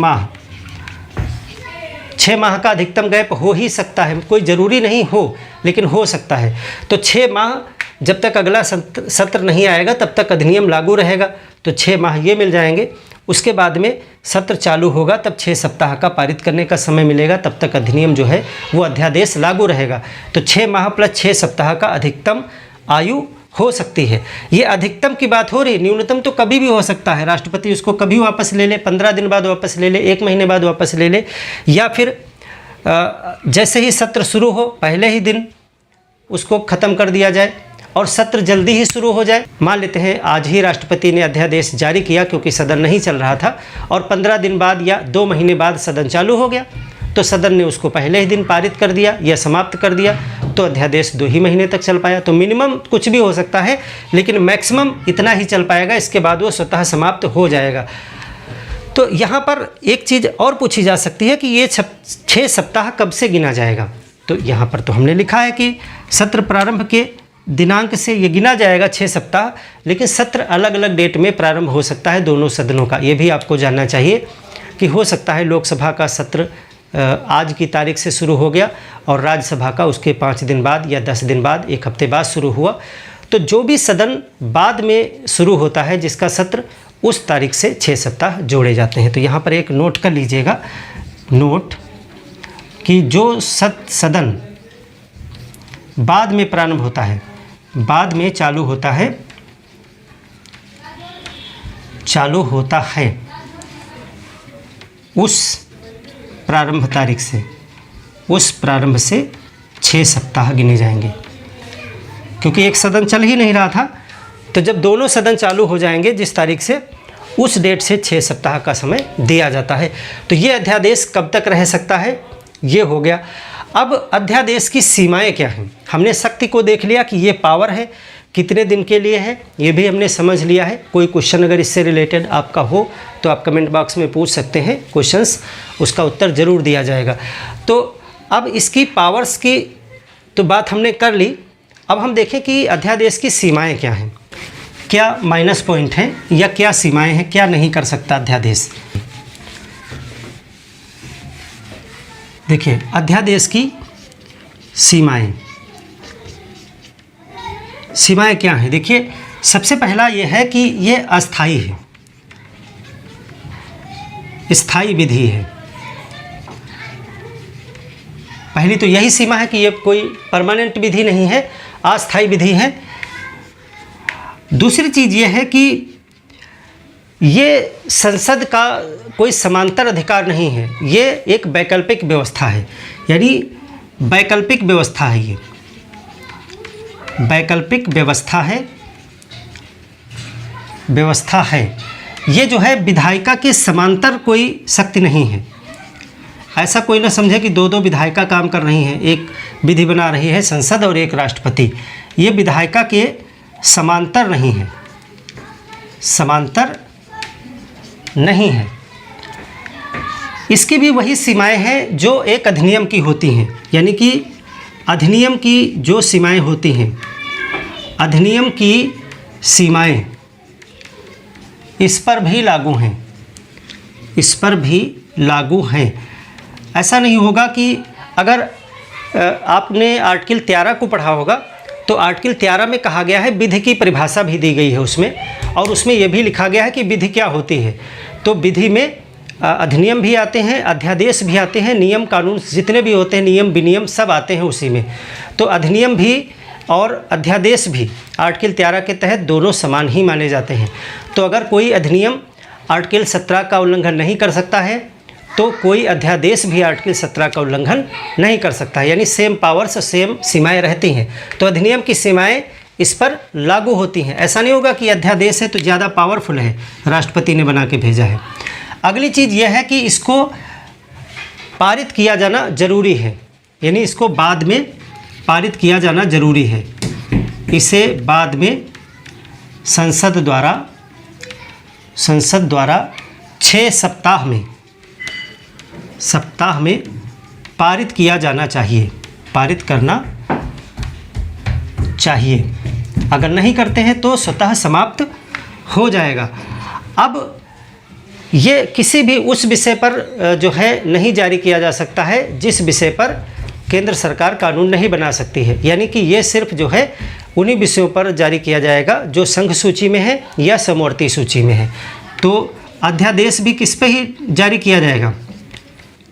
माह का अधिकतम गैप हो ही सकता है, कोई ज़रूरी नहीं हो लेकिन हो सकता है। तो 6 माह जब तक अगला सत्र नहीं आएगा तब तक अधिनियम लागू रहेगा, तो 6 माह ये मिल जाएंगे। उसके बाद में सत्र चालू होगा तब 6 सप्ताह का पारित करने का समय मिलेगा, तब तक अधिनियम जो है वो अध्यादेश लागू रहेगा। तो 6 माह प्लस 6 सप्ताह का अधिकतम आयु हो सकती है। ये अधिकतम की बात हो रही, न्यूनतम तो कभी भी हो सकता है। राष्ट्रपति उसको कभी वापस ले ले, 15 दिन बाद वापस ले ले, 1 महीने बाद वापस ले ले, या फिर जैसे ही सत्र शुरू हो पहले ही दिन उसको ख़त्म कर दिया जाए और सत्र जल्दी ही शुरू हो जाए। मान लेते हैं आज ही राष्ट्रपति ने अध्यादेश जारी किया क्योंकि सदन नहीं चल रहा था, और 15 दिन बाद या 2 महीने बाद सदन चालू हो गया, तो सदन ने उसको पहले ही दिन पारित कर दिया या समाप्त कर दिया, तो अध्यादेश 2 ही महीने तक चल पाया। तो मिनिमम कुछ भी हो सकता है, लेकिन मैक्सिमम इतना ही चल पाएगा, इसके बाद वो स्वतः समाप्त हो जाएगा। तो यहाँ पर एक चीज़ और पूछी जा सकती है कि ये 6 सप्ताह कब से गिना जाएगा। तो यहाँ पर तो हमने लिखा है कि सत्र प्रारंभ के दिनांक से ये गिना जाएगा 6 सप्ताह, लेकिन सत्र अलग अलग डेट में प्रारंभ हो सकता है दोनों सदनों का। ये भी आपको जानना चाहिए कि हो सकता है लोकसभा का सत्र आज की तारीख से शुरू हो गया और राज्यसभा का उसके 5 दिन बाद या 10 दिन बाद, 1 हफ्ते बाद शुरू हुआ। तो जो भी सदन बाद में शुरू होता है जिसका सत्र, उस तारीख से 6 सप्ताह जोड़े जाते हैं। तो यहाँ पर एक नोट कर लीजिएगा, नोट कि जो सदन बाद में प्रारंभ होता है, बाद में चालू होता है, उस प्रारंभ तारीख से, उस प्रारंभ से 6 सप्ताह गिने जाएंगे। क्योंकि एक सदन चल ही नहीं रहा था, तो जब दोनों सदन चालू हो जाएंगे जिस तारीख से, उस डेट से 6 सप्ताह का समय दिया जाता है। तो ये अध्यादेश कब तक रह सकता है, ये हो गया। अब अध्यादेश की सीमाएं क्या हैं? हमने शक्ति को देख लिया कि ये पावर है, कितने दिन के लिए है ये भी हमने समझ लिया है। कोई क्वेश्चन अगर इससे रिलेटेड आपका हो तो आप कमेंट बॉक्स में पूछ सकते हैं क्वेश्चंस, उसका उत्तर ज़रूर दिया जाएगा। तो अब इसकी पावर्स की तो बात हमने कर ली। अब हम देखें कि अध्यादेश की सीमाएं क्या हैं, क्या माइनस पॉइंट हैं या क्या सीमाएं हैं, क्या नहीं कर सकता अध्यादेश। देखिए अध्यादेश की सीमाएं क्या हैं। देखिए सबसे पहला ये है कि ये अस्थाई है, स्थायी विधि है। पहली तो यही सीमा है कि ये कोई परमानेंट विधि नहीं है, अस्थायी विधि है। दूसरी चीज़ ये है कि ये संसद का कोई समांतर अधिकार नहीं है, ये एक वैकल्पिक व्यवस्था है। यानी वैकल्पिक व्यवस्था है, ये वैकल्पिक व्यवस्था है। ये जो है विधायिका के समांतर कोई शक्ति नहीं है। ऐसा कोई ना समझे कि 2 विधायिका काम कर रही हैं, एक विधि बना रही है संसद और एक राष्ट्रपति। ये विधायिका के समांतर नहीं है, समांतर नहीं है। इसकी भी वही सीमाएं हैं जो एक अधिनियम की होती हैं। यानी कि अधिनियम की जो सीमाएं होती हैं, अधिनियम की सीमाएं इस पर भी लागू हैं, इस पर भी लागू हैं। ऐसा नहीं होगा कि अगर आपने आर्टिकल 13 को पढ़ा होगा तो आर्टिकल 13 में कहा गया है, विधि की परिभाषा भी दी गई है उसमें, और उसमें यह भी लिखा गया है कि विधि क्या होती है। तो विधि में अधिनियम भी आते हैं, अध्यादेश भी आते हैं, नियम कानून जितने भी होते हैं, नियम विनियम सब आते हैं उसी में। तो अधिनियम भी और अध्यादेश भी आर्टिकल 13 के तहत दोनों समान ही माने जाते हैं। तो अगर कोई अधिनियम आर्टिकल 17 का उल्लंघन नहीं कर सकता है तो कोई अध्यादेश भी आर्टिकल 17 का उल्लंघन नहीं कर सकता है। यानी सेम पावर्स और सेम सीमाएं रहती हैं। तो अधिनियम की सीमाएं इस पर लागू होती हैं। ऐसा नहीं होगा कि अध्यादेश है तो ज़्यादा पावरफुल है, राष्ट्रपति ने बना के भेजा है। अगली चीज़ यह है कि इसको पारित किया जाना जरूरी है, यानी इसको बाद में पारित किया जाना जरूरी है। इसे बाद में संसद द्वारा 6 सप्ताह में पारित किया जाना चाहिए, पारित करना चाहिए। अगर नहीं करते हैं तो स्वतः समाप्त हो जाएगा। अब ये किसी भी उस विषय पर जो है नहीं जारी किया जा सकता है जिस विषय पर केंद्र सरकार कानून नहीं बना सकती है। यानी कि ये सिर्फ जो है उन्हीं विषयों पर जारी किया जाएगा जो संघ सूची में है या समवर्ती सूची में है। तो अध्यादेश भी किस पे ही जारी किया जाएगा?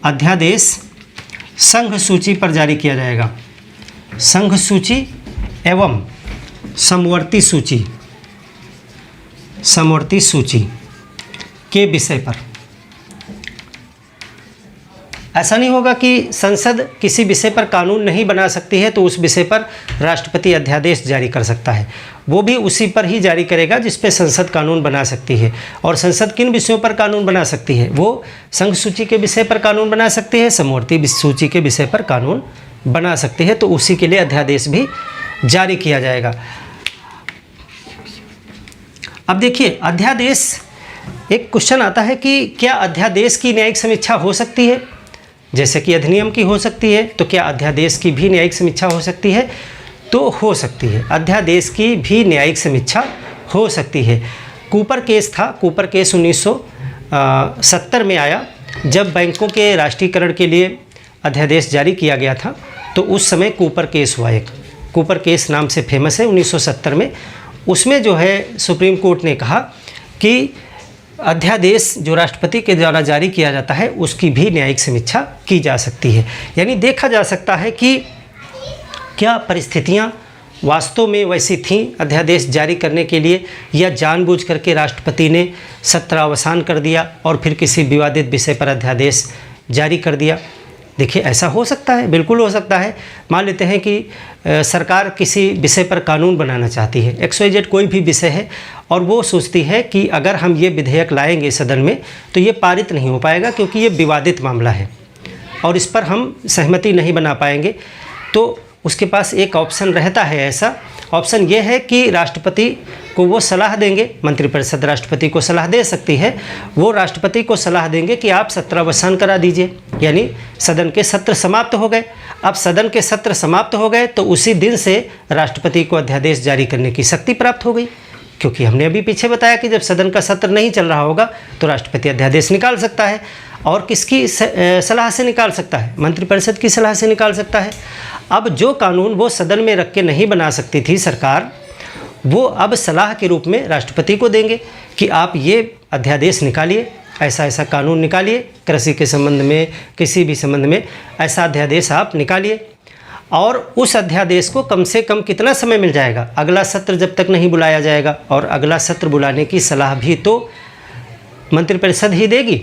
अध्यादेश संघ सूची पर जारी किया जाएगा, संघ सूची एवं समवर्ती सूची के विषय पर। ऐसा नहीं होगा कि संसद किसी विषय पर कानून नहीं बना सकती है तो उस विषय पर राष्ट्रपति अध्यादेश जारी कर सकता है। वो भी उसी पर ही जारी करेगा जिस पे संसद कानून बना सकती है। और संसद किन विषयों पर कानून बना सकती है? वो संघ सूची के विषय पर कानून बना सकती है, समवर्ती सूची के विषय पर कानून बना सकती है। तो उसी के लिए अध्यादेश भी जारी किया जाएगा। अब देखिए, अध्यादेश, एक क्वेश्चन आता है कि क्या अध्यादेश की न्यायिक समीक्षा हो सकती है? जैसे कि अधिनियम की हो सकती है, तो क्या अध्यादेश की भी न्यायिक समीक्षा हो सकती है? तो हो सकती है, अध्यादेश की भी न्यायिक समीक्षा हो सकती है। कूपर केस था, कूपर केस 1970 में आया जब बैंकों के राष्ट्रीयकरण के लिए अध्यादेश जारी किया गया था। तो उस समय कूपर केस हुआ, एक कूपर केस नाम से फेमस है 1970 में। उसमें जो है सुप्रीम कोर्ट ने कहा कि अध्यादेश जो राष्ट्रपति के द्वारा जारी किया जाता है उसकी भी न्यायिक समीक्षा की जा सकती है। यानी देखा जा सकता है कि क्या परिस्थितियां वास्तव में वैसी थीं अध्यादेश जारी करने के लिए, या जानबूझ करके राष्ट्रपति ने सत्र अवसान कर दिया और फिर किसी विवादित विषय पर अध्यादेश जारी कर दिया। देखिए, ऐसा हो सकता है, बिल्कुल हो सकता है। मान लेते हैं कि सरकार किसी विषय पर कानून बनाना चाहती है, XYZ कोई भी विषय है, और वो सोचती है कि अगर हम ये विधेयक लाएंगे सदन में तो ये पारित नहीं हो पाएगा क्योंकि ये विवादित मामला है और इस पर हम सहमति नहीं बना पाएंगे। तो उसके पास एक ऑप्शन रहता है, ऐसा ऑप्शन ये है कि राष्ट्रपति को वो सलाह देंगे, मंत्रिपरिषद राष्ट्रपति को सलाह दे सकती है, वो राष्ट्रपति को सलाह देंगे कि आप सत्रावसान करा दीजिए, यानी सदन के सत्र समाप्त हो गए। अब सदन के सत्र समाप्त हो गए तो उसी दिन से राष्ट्रपति को अध्यादेश जारी करने की शक्ति प्राप्त हो गई, क्योंकि हमने अभी पीछे बताया कि जब सदन का सत्र नहीं चल रहा होगा तो राष्ट्रपति अध्यादेश निकाल सकता है। और किसकी सलाह से निकाल सकता है? मंत्रिपरिषद की सलाह से निकाल सकता है। अब जो कानून वो सदन में रख के नहीं बना सकती थी सरकार, वो अब सलाह के रूप में राष्ट्रपति को देंगे कि आप ये अध्यादेश निकालिए, ऐसा ऐसा कानून निकालिए, कृषि के संबंध में, किसी भी संबंध में ऐसा अध्यादेश आप निकालिए। और उस अध्यादेश को कम से कम कितना समय मिल जाएगा? अगला सत्र जब तक नहीं बुलाया जाएगा, और अगला सत्र बुलाने की सलाह भी तो मंत्रिपरिषद ही देगी।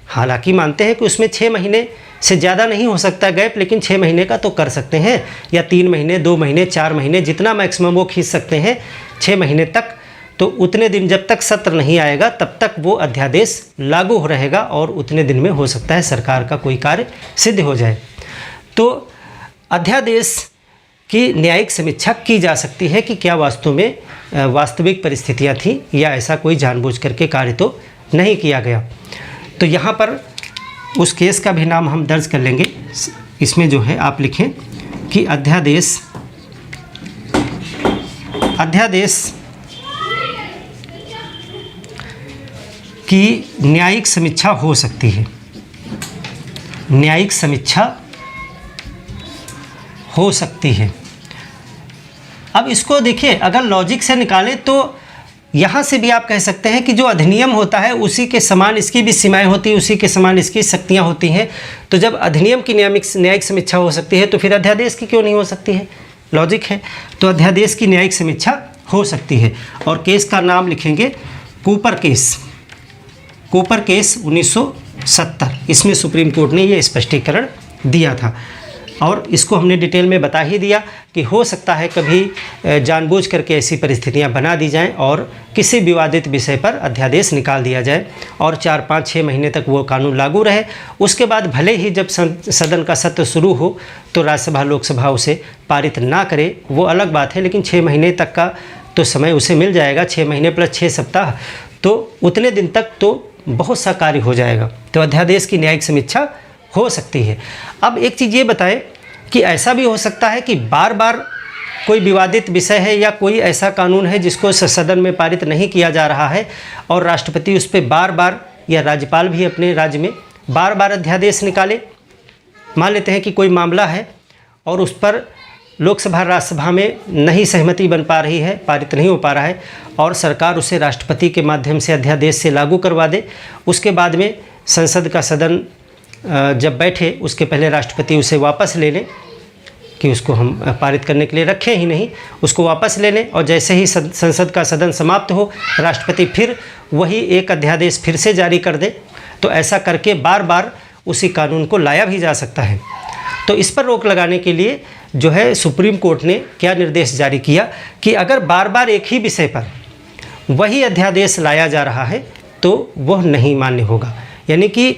हालांकि मानते हैं कि उसमें 6 महीने से ज़्यादा नहीं हो सकता गैप, लेकिन 6 महीने का तो कर सकते हैं, या 3 महीने, 2 महीने, 4 महीने, जितना मैक्सिमम वो खींच सकते हैं 6 महीने तक। तो उतने दिन जब तक सत्र नहीं आएगा तब तक वो अध्यादेश लागू रहेगा और उतने दिन में हो सकता है सरकार का कोई कार्य सिद्ध हो जाए। तो अध्यादेश की न्यायिक समीक्षा की जा सकती है कि क्या वास्तव में वास्तविक परिस्थितियां थीं या ऐसा कोई जानबूझ करके कार्य तो नहीं किया गया। तो यहाँ पर उस केस का भी नाम हम दर्ज कर लेंगे। इसमें जो है आप लिखें कि अध्यादेश की न्यायिक समीक्षा हो सकती है, न्यायिक समीक्षा हो सकती है। अब इसको देखिए, अगर लॉजिक से निकालें तो यहाँ से भी आप कह सकते हैं कि जो अधिनियम होता है उसी के समान इसकी भी सीमाएं होती हैं, उसी के समान इसकी शक्तियाँ होती हैं। तो जब अधिनियम की न्यायिक समीक्षा हो सकती है तो फिर अध्यादेश की क्यों नहीं हो सकती है? लॉजिक है। तो अध्यादेश की न्यायिक समीक्षा हो सकती है। और केस का नाम लिखेंगे कूपर केस, कूपर केस 1970। इसमें सुप्रीम कोर्ट ने ये स्पष्टीकरण दिया था और इसको हमने डिटेल में बता ही दिया कि हो सकता है कभी जानबूझ करके ऐसी परिस्थितियां बना दी जाएं और किसी विवादित विषय पर अध्यादेश निकाल दिया जाए और 4, 5, 6 महीने तक वो कानून लागू रहे। उसके बाद भले ही जब सदन का सत्र शुरू हो तो राज्यसभा लोकसभा उसे पारित ना करे, वो अलग बात है, लेकिन 6 महीने तक का तो समय उसे मिल जाएगा। 6 महीने प्लस 6 सप्ताह, तो उतने दिन तक तो बहुत सा कार्य हो जाएगा। तो अध्यादेश की न्यायिक समीक्षा हो सकती है। अब एक चीज़ ये बताएं कि ऐसा भी हो सकता है कि बार बार कोई विवादित विषय है या कोई ऐसा कानून है जिसको सदन में पारित नहीं किया जा रहा है और राष्ट्रपति उस पर बार बार, या राज्यपाल भी अपने राज्य में बार बार अध्यादेश निकाले। मान लेते हैं कि कोई मामला है और उस पर लोकसभा राज्यसभा में नहीं सहमति बन पा रही है, पारित नहीं हो पा रहा है, और सरकार उसे राष्ट्रपति के माध्यम से अध्यादेश से लागू करवा दे। उसके बाद में संसद का सदन जब बैठे उसके पहले राष्ट्रपति उसे वापस ले लें कि उसको हम पारित करने के लिए रखें ही नहीं, उसको वापस ले लें, और जैसे ही संसद का सदन समाप्त हो राष्ट्रपति फिर वही एक अध्यादेश फिर से जारी कर दे। तो ऐसा करके बार बार उसी कानून को लाया भी जा सकता है। तो इस पर रोक लगाने के लिए जो है सुप्रीम कोर्ट ने क्या निर्देश जारी किया कि अगर बार बार एक ही विषय पर वही अध्यादेश लाया जा रहा है तो वह नहीं मान्य होगा, यानी कि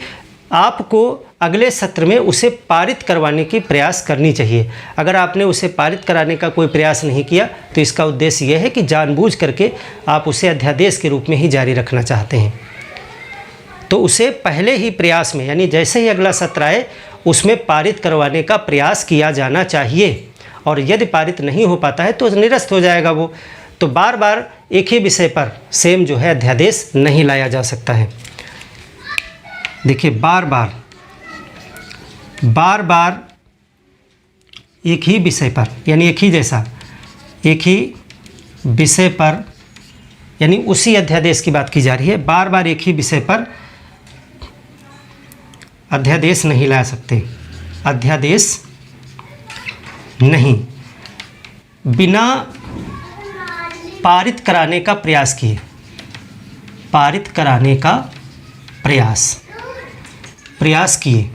आपको अगले सत्र में उसे पारित करवाने की प्रयास करनी चाहिए। अगर आपने उसे पारित कराने का कोई प्रयास नहीं किया तो इसका उद्देश्य यह है कि जानबूझ करके आप उसे अध्यादेश के रूप में ही जारी रखना चाहते हैं। तो उसे पहले ही प्रयास में, यानी जैसे ही अगला सत्र आए उसमें पारित करवाने का प्रयास किया जाना चाहिए, और यदि पारित नहीं हो पाता है तो निरस्त हो जाएगा वो। तो बार बार एक ही विषय पर सेम जो है अध्यादेश नहीं लाया जा सकता है। देखिए बार बार एक ही विषय पर, यानी एक ही जैसा एक ही विषय पर, यानी उसी अध्यादेश की बात की जा रही है। बार बार एक ही विषय पर अध्यादेश नहीं ला सकते, अध्यादेश नहीं, बिना पारित कराने का प्रयास किए, पारित कराने का प्रयास किए।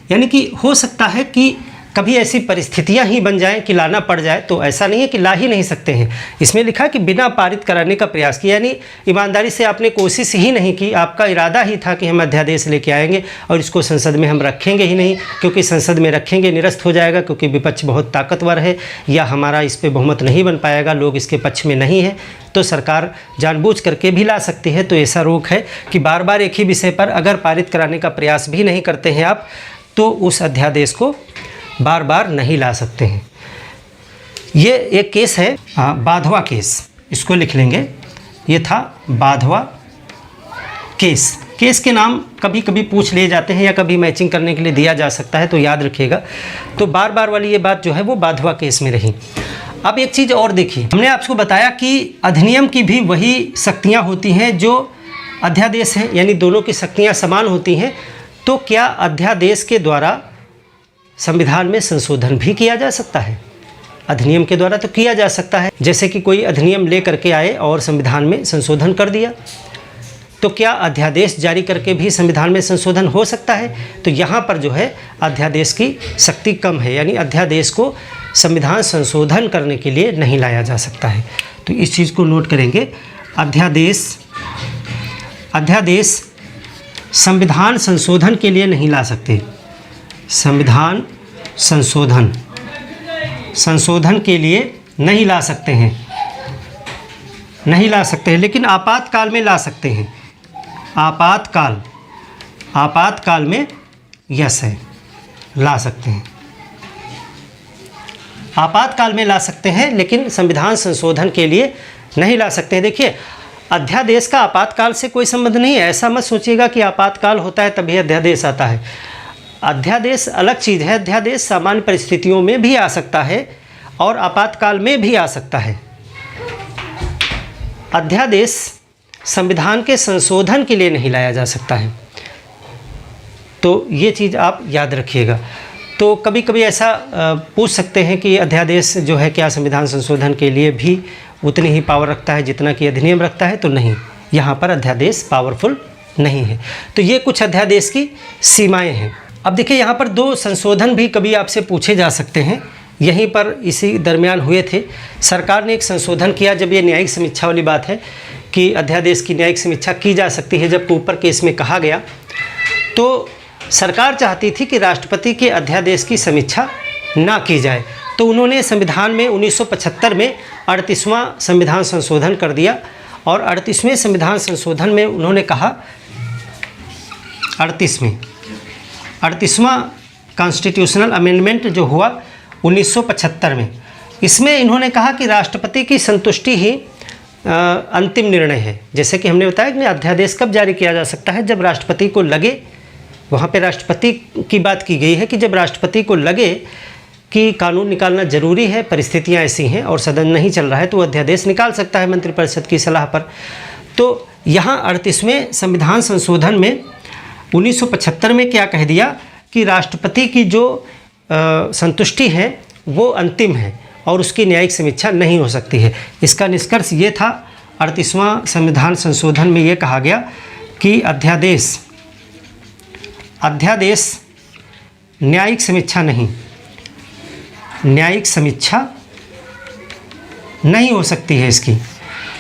यानी कि हो सकता है कि कभी ऐसी परिस्थितियां ही बन जाएं कि लाना पड़ जाए, तो ऐसा नहीं है कि ला ही नहीं सकते हैं। इसमें लिखा कि बिना पारित कराने का प्रयास किया, यानी ईमानदारी से आपने कोशिश ही नहीं की, आपका इरादा ही था कि हम अध्यादेश लेके आएंगे और इसको संसद में हम रखेंगे ही नहीं, क्योंकि संसद में रखेंगे निरस्त हो जाएगा, क्योंकि विपक्ष बहुत ताकतवर है या हमारा इस पर बहुमत नहीं बन पाएगा, लोग इसके पक्ष में नहीं है। तो सरकार जानबूझ करके भी ला सकती है। तो ऐसा रोक है कि बार बार एक ही विषय पर अगर पारित कराने का प्रयास भी नहीं करते हैं आप, तो उस अध्यादेश को बार बार नहीं ला सकते हैं। ये एक केस है बाधवा केस, इसको लिख लेंगे। ये था बाधवा केस। केस के नाम कभी कभी पूछ लिए जाते हैं या कभी मैचिंग करने के लिए दिया जा सकता है, तो याद रखिएगा। तो बार बार वाली ये बात जो है वो बाधवा केस में रही। अब एक चीज़ और देखिए, हमने आपको बताया कि अधिनियम की भी वही शक्तियाँ होती हैं जो अध्यादेश हैं, यानी दोनों की शक्तियाँ समान होती हैं। तो क्या अध्यादेश के द्वारा संविधान में संशोधन भी किया जा सकता है? अधिनियम के द्वारा तो किया जा सकता है, जैसे कि कोई अधिनियम ले करके आए और संविधान में संशोधन कर दिया। तो क्या अध्यादेश जारी करके भी संविधान में संशोधन हो सकता है? तो यहाँ पर जो है अध्यादेश की शक्ति कम है, यानी अध्यादेश को संविधान संशोधन करने के लिए नहीं लाया जा सकता है। तो इस चीज़ को नोट करेंगे। अध्यादेश संविधान संशोधन के लिए नहीं ला सकते, संविधान संशोधन के लिए नहीं ला सकते हैं, लेकिन आपातकाल में ला सकते हैं। आपातकाल में यस है, ला सकते हैं, आपातकाल में ला सकते हैं, लेकिन संविधान संशोधन के लिए नहीं ला सकते हैं। देखिए अध्यादेश का आपातकाल से कोई संबंध नहीं है। ऐसा मत सोचिएगा कि आपातकाल होता है तभी अध्यादेश आता है। अध्यादेश अलग चीज़ है। अध्यादेश सामान्य परिस्थितियों में भी आ सकता है और आपातकाल में भी आ सकता है। अध्यादेश संविधान के संशोधन के लिए नहीं लाया जा सकता है। तो ये चीज़ आप याद रखिएगा। तो कभी कभी ऐसा पूछ सकते हैं कि अध्यादेश जो है क्या संविधान संशोधन के लिए भी उतनी ही पावर रखता है जितना कि अधिनियम रखता है? तो नहीं, यहाँ पर अध्यादेश पावरफुल नहीं है। तो ये कुछ अध्यादेश की सीमाएं हैं। अब देखिए यहाँ पर दो संशोधन भी कभी आपसे पूछे जा सकते हैं, यहीं पर इसी दरमियान हुए थे। सरकार ने एक संशोधन किया जब ये न्यायिक समीक्षा वाली बात है कि अध्यादेश की न्यायिक समीक्षा की जा सकती है, जब ऊपर केस में कहा गया तो सरकार चाहती थी कि राष्ट्रपति के अध्यादेश की समीक्षा ना की जाए। तो उन्होंने संविधान में 1975 में 38वां संविधान संशोधन कर दिया और 38वें संविधान संशोधन में उन्होंने कहा 38वां कॉन्स्टिट्यूशनल अमेंडमेंट जो हुआ 1975 में, इसमें इन्होंने कहा कि राष्ट्रपति की संतुष्टि ही अंतिम निर्णय है। जैसे कि हमने बताया कि अध्यादेश कब जारी किया जा सकता है, जब राष्ट्रपति को लगे, वहाँ पे राष्ट्रपति की बात की गई है कि जब राष्ट्रपति को लगे कि कानून निकालना ज़रूरी है, परिस्थितियाँ ऐसी हैं और सदन नहीं चल रहा है, तो अध्यादेश निकाल सकता है मंत्रिपरिषद की सलाह पर। तो यहाँ 38वें संविधान संशोधन में 1975 में क्या कह दिया कि राष्ट्रपति की जो संतुष्टि है वो अंतिम है और उसकी न्यायिक समीक्षा नहीं हो सकती है। इसका निष्कर्ष ये था, 38वां संविधान संशोधन में ये कहा गया कि अध्यादेश न्यायिक समीक्षा नहीं, न्यायिक समीक्षा नहीं हो सकती है इसकी।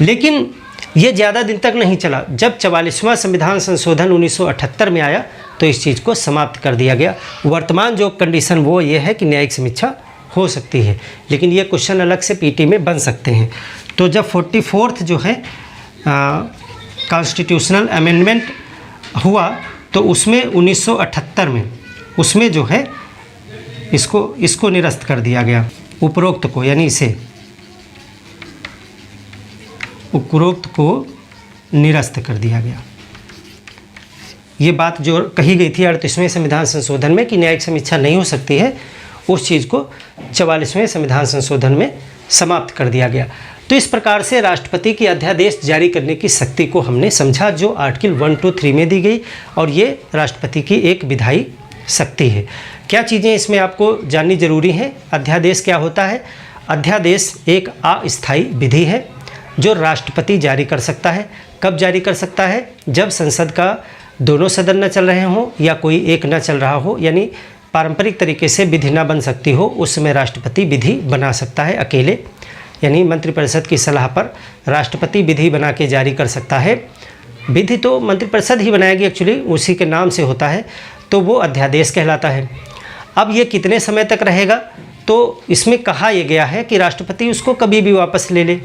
लेकिन ये ज़्यादा दिन तक नहीं चला। जब 44वां संविधान संशोधन 1978 में आया तो इस चीज़ को समाप्त कर दिया गया। वर्तमान जो कंडीशन वो ये है कि न्यायिक समीक्षा हो सकती है, लेकिन ये क्वेश्चन अलग से पीटी में बन सकते हैं। तो जब 44th जो है कॉन्स्टिट्यूशनल अमेंडमेंट हुआ तो उसमें 1978 में उसमें जो है इसको निरस्त कर दिया गया, उपरोक्त को, यानी इसे उपरोक्त को निरस्त कर दिया गया। ये बात जो कही गई थी 38वें संविधान संशोधन में कि न्यायिक समीक्षा नहीं हो सकती है, उस चीज़ को 44वें संविधान संशोधन में समाप्त कर दिया गया। तो इस प्रकार से राष्ट्रपति की अध्यादेश जारी करने की शक्ति को हमने समझा, जो आर्टिकल 1, 2, 3 में दी गई, और ये राष्ट्रपति की एक विधायी शक्ति है। क्या चीज़ें इसमें आपको जाननी जरूरी हैं? अध्यादेश क्या होता है? अध्यादेश एक अस्थायी विधि है जो राष्ट्रपति जारी कर सकता है। कब जारी कर सकता है? जब संसद का दोनों सदन न चल रहे हों या कोई एक न चल रहा हो, यानी पारंपरिक तरीके से विधि न बन सकती हो, उस समय राष्ट्रपति विधि बना सकता है अकेले, यानी मंत्रिपरिषद की सलाह पर राष्ट्रपति विधि बना के जारी कर सकता है। विधि तो मंत्रिपरिषद ही बनाएगी, एक्चुअली उसी के नाम से होता है, तो वो अध्यादेश कहलाता है। अब ये कितने समय तक रहेगा? तो इसमें कहा यह गया है कि राष्ट्रपति उसको कभी भी वापस ले ले,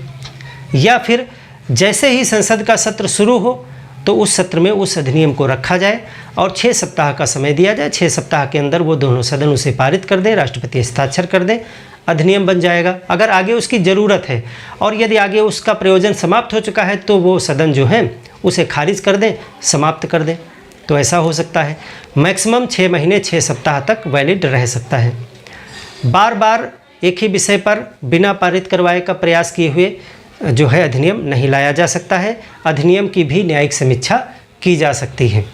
या फिर जैसे ही संसद का सत्र शुरू हो तो उस सत्र में उस अधिनियम को रखा जाए और 6 सप्ताह का समय दिया जाए। 6 सप्ताह के अंदर वो दोनों सदन उसे पारित कर दें, राष्ट्रपति हस्ताक्षर कर दें, अधिनियम बन जाएगा। अगर आगे उसकी ज़रूरत है और यदि आगे उसका प्रयोजन समाप्त हो चुका है तो वो सदन जो है उसे खारिज कर दें, समाप्त कर दें। तो ऐसा हो सकता है। मैक्सिमम 6 महीने 6 सप्ताह तक वैलिड रह सकता है। बार बार एक ही विषय पर बिना पारित करवाए का प्रयास किए हुए जो है अधिनियम नहीं लाया जा सकता है। अधिनियम की भी न्यायिक समीक्षा की जा सकती है।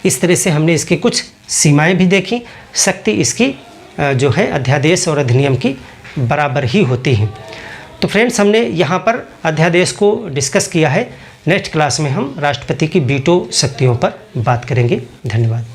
इस तरह से हमने इसकी कुछ सीमाएं भी देखी। शक्ति इसकी जो है अध्यादेश और अधिनियम की बराबर ही होती है। तो फ्रेंड्स, हमने यहाँ पर अध्यादेश को डिस्कस किया है। नेक्स्ट क्लास में हम राष्ट्रपति की वीटो शक्तियों पर बात करेंगे। धन्यवाद।